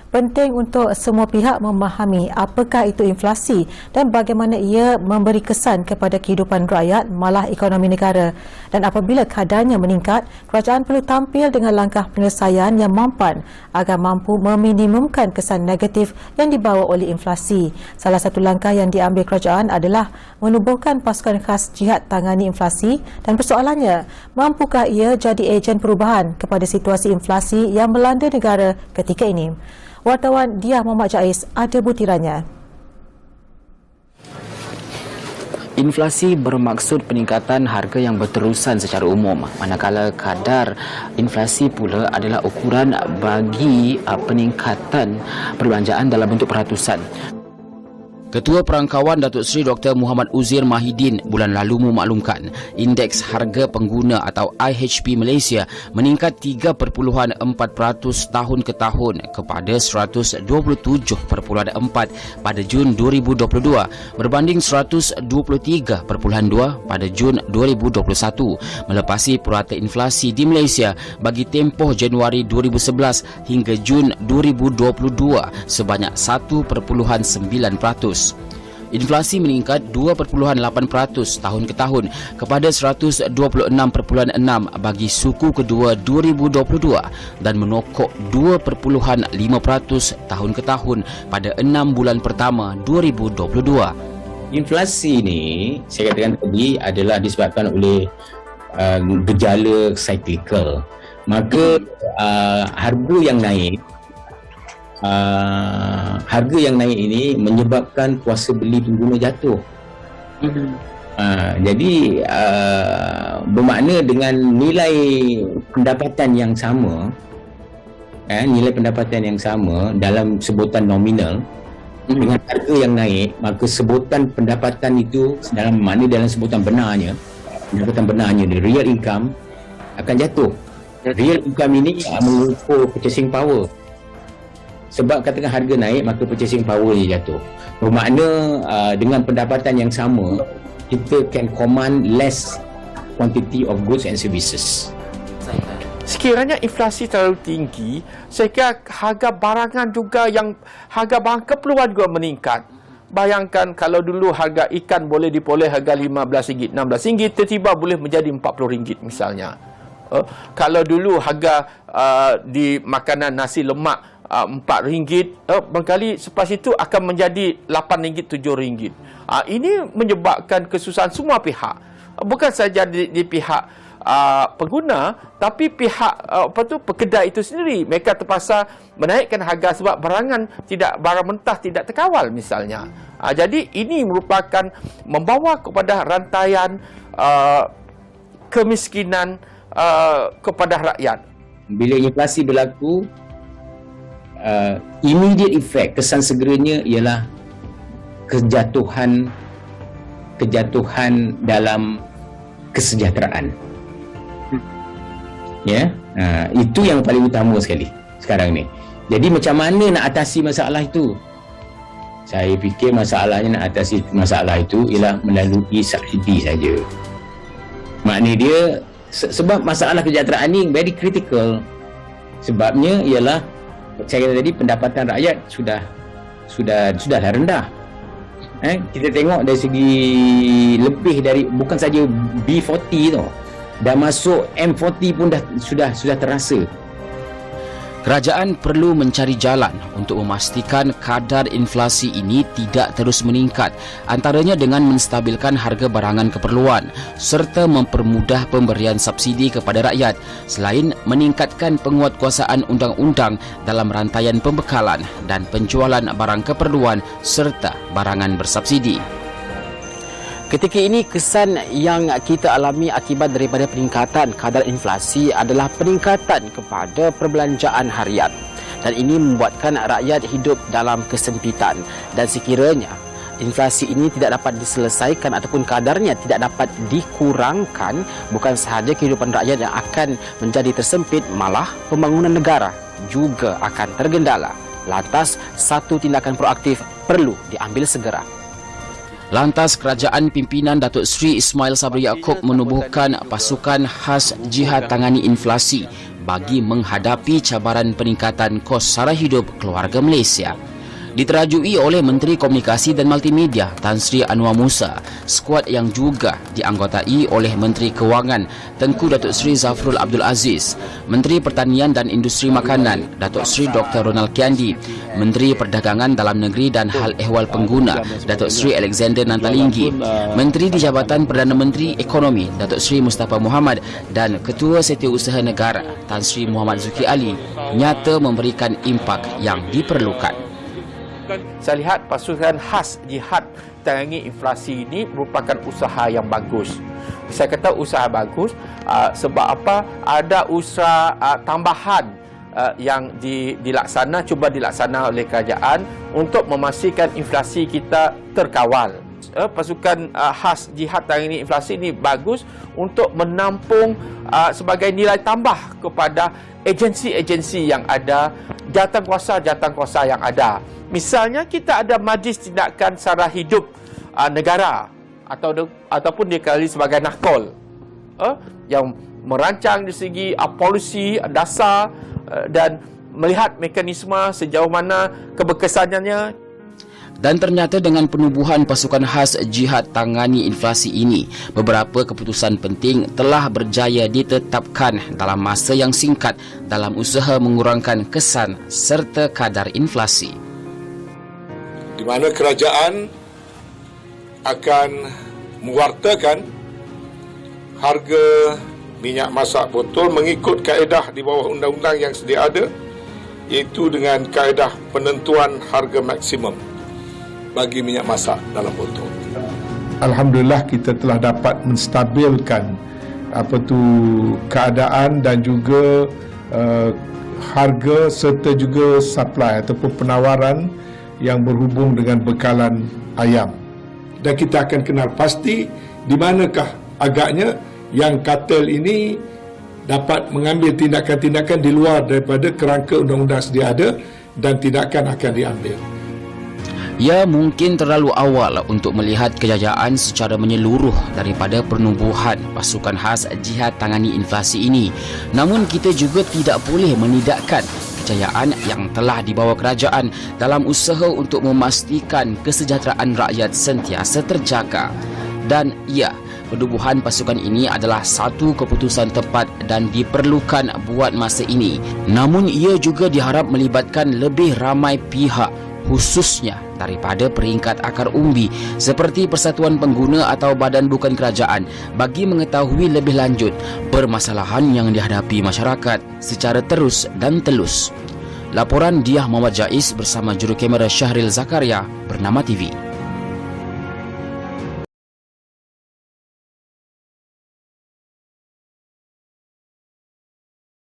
Penting untuk semua pihak memahami apakah itu inflasi dan bagaimana ia memberi kesan kepada kehidupan rakyat malah ekonomi negara. Dan apabila kadarnya meningkat, kerajaan perlu tampil dengan langkah penyelesaian yang mampan agar mampu meminimumkan kesan negatif yang dibawa oleh inflasi. Salah satu langkah yang diambil kerajaan adalah menubuhkan pasukan khas jihad tangani inflasi, dan persoalannya, mampukah ia jadi ejen perubahan kepada situasi inflasi yang melanda negara ketika ini? Wartawan Diah Muhammad Jais ada butirannya. Inflasi bermaksud peningkatan harga yang berterusan secara umum, manakala kadar inflasi pula adalah ukuran bagi peningkatan perbelanjaan dalam bentuk peratusan. Ketua Perangkawan Datuk Seri Dr. Muhammad Uzir Mahidin bulan lalu memaklumkan indeks harga pengguna atau IHP Malaysia meningkat 3.4% tahun ke tahun kepada 127.4 pada Jun 2022 berbanding 123.2 pada Jun 2021, melepasi purata inflasi di Malaysia bagi tempoh Januari 2011 hingga Jun 2022 sebanyak 1.9%. Inflasi meningkat 2.8% tahun ke tahun kepada 126.6 bagi suku kedua 2022 dan menokok 2.5% tahun ke tahun pada 6 bulan pertama 2022. Inflasi ni saya katakan tadi adalah disebabkan oleh gejala cyclical. Maka harga yang naik ini menyebabkan kuasa beli pengguna jatuh. Jadi bermakna dengan nilai pendapatan yang sama, dalam sebutan nominal dengan harga yang naik, maka sebutan pendapatan itu dalam sebutan benarnya, the real income akan jatuh. Real income ini mengukur purchasing power. Sebab katakan harga naik, maka purchasing power dia jatuh. Bermakna dengan pendapatan yang sama, kita can command less quantity of goods and services. Sekiranya inflasi terlalu tinggi, saya kira harga barangan juga harga barang keperluan juga meningkat. Bayangkan kalau dulu harga ikan boleh diperoleh harga RM15, RM16, tiba-tiba boleh menjadi RM40 misalnya. Kalau dulu harga di makanan nasi lemak RM4, barangkali selepas itu akan menjadi RM8, RM7. Ini menyebabkan kesusahan semua pihak. Bukan saja di pihak pengguna, tapi pihak pekedai itu sendiri. Mereka terpaksa menaikkan harga sebab barang mentah tidak terkawal misalnya. Jadi ini merupakan membawa kepada rantaian kemiskinan kepada rakyat. Bila inflasi berlaku, immediate effect, kesan segeranya ialah kejatuhan dalam kesejahteraan. Itu yang paling utama sekali sekarang ni. Jadi macam mana nak atasi masalah itu? Saya fikir masalahnya nak atasi masalah itu ialah melalui subsidi saja. Maknanya dia sebab masalah kesejahteraan ni very critical. Sebabnya ialah saya kata tadi, pendapatan rakyat sudahlah rendah. Kita tengok dari segi lebih dari bukan saja B40 tu, dah masuk M40 pun sudah terasa. Kerajaan perlu mencari jalan untuk memastikan kadar inflasi ini tidak terus meningkat, antaranya dengan menstabilkan harga barangan keperluan serta mempermudah pemberian subsidi kepada rakyat, selain meningkatkan penguatkuasaan undang-undang dalam rantaian pembekalan dan penjualan barang keperluan serta barangan bersubsidi. Ketika ini, kesan yang kita alami akibat daripada peningkatan kadar inflasi adalah peningkatan kepada perbelanjaan harian. Dan ini membuatkan rakyat hidup dalam kesempitan. Dan sekiranya inflasi ini tidak dapat diselesaikan ataupun kadarnya tidak dapat dikurangkan, bukan sahaja kehidupan rakyat yang akan menjadi tersempit, malah pembangunan negara juga akan tergendala. Lantas, satu tindakan proaktif perlu diambil segera. Lantas, kerajaan pimpinan Datuk Seri Ismail Sabri Yaakob menubuhkan pasukan khas jihad tangani inflasi bagi menghadapi cabaran peningkatan kos sara hidup keluarga Malaysia. Diterajui oleh Menteri Komunikasi dan Multimedia Tan Sri Anwar Musa, skuad yang juga dianggotai oleh Menteri Kewangan Tengku Datuk Seri Zafrul Abdul Aziz, Menteri Pertanian dan Industri Makanan Datuk Seri Dr. Ronald Kiandi, Menteri Perdagangan Dalam Negeri dan Hal Ehwal Pengguna Datuk Seri Alexander Nantalinggi, Menteri di Jabatan Perdana Menteri Ekonomi Datuk Seri Mustafa Muhammad dan Ketua Setiausaha Negara Tan Sri Muhammad Zuki Ali nyata memberikan impak yang diperlukan. Saya lihat pasukan khas jihad tangani inflasi ini merupakan usaha yang bagus. Saya kata usaha bagus sebab apa? Ada usaha tambahan yang cuba dilaksana oleh kerajaan untuk memastikan inflasi kita terkawal. Pasukan khas jihad tangani inflasi ini bagus untuk menampung sebagai nilai tambah kepada agensi-agensi yang ada, jawatankuasa yang ada. Misalnya kita ada Majlis Tindakan Sara Hidup Negara ataupun dikenali sebagai NAHKOL yang merancang dari segi polisi dasar dan melihat mekanisme sejauh mana keberkesanannya. Dan ternyata dengan penubuhan pasukan khas jihad tangani inflasi ini, beberapa keputusan penting telah berjaya ditetapkan dalam masa yang singkat dalam usaha mengurangkan kesan serta kadar inflasi. Di mana kerajaan akan mewartakan harga minyak masak botol mengikut kaedah di bawah undang-undang yang sedia ada, iaitu dengan kaedah penentuan harga maksimum bagi minyak masak dalam botol. Alhamdulillah kita telah dapat menstabilkan keadaan dan juga harga serta juga supply ataupun penawaran yang berhubung dengan bekalan ayam. Dan kita akan kenal pasti di manakah agaknya yang kartel ini dapat mengambil tindakan-tindakan di luar daripada kerangka undang-undang sedia ada dan tindakan akan diambil. Ya, mungkin terlalu awal untuk melihat kejayaan secara menyeluruh daripada penubuhan pasukan khas jihad tangani inflasi ini. Namun kita juga tidak boleh menidakkan kejayaan yang telah dibawa kerajaan dalam usaha untuk memastikan kesejahteraan rakyat sentiasa terjaga. Dan ya, penubuhan pasukan ini adalah satu keputusan tepat dan diperlukan buat masa ini. Namun ia juga diharap melibatkan lebih ramai pihak, khususnya daripada peringkat akar umbi seperti Persatuan Pengguna atau badan bukan kerajaan bagi mengetahui lebih lanjut permasalahan yang dihadapi masyarakat secara terus dan telus. Laporan Diah Muhammad Jais bersama juru kamera Syahril Zakaria, Bernama TV.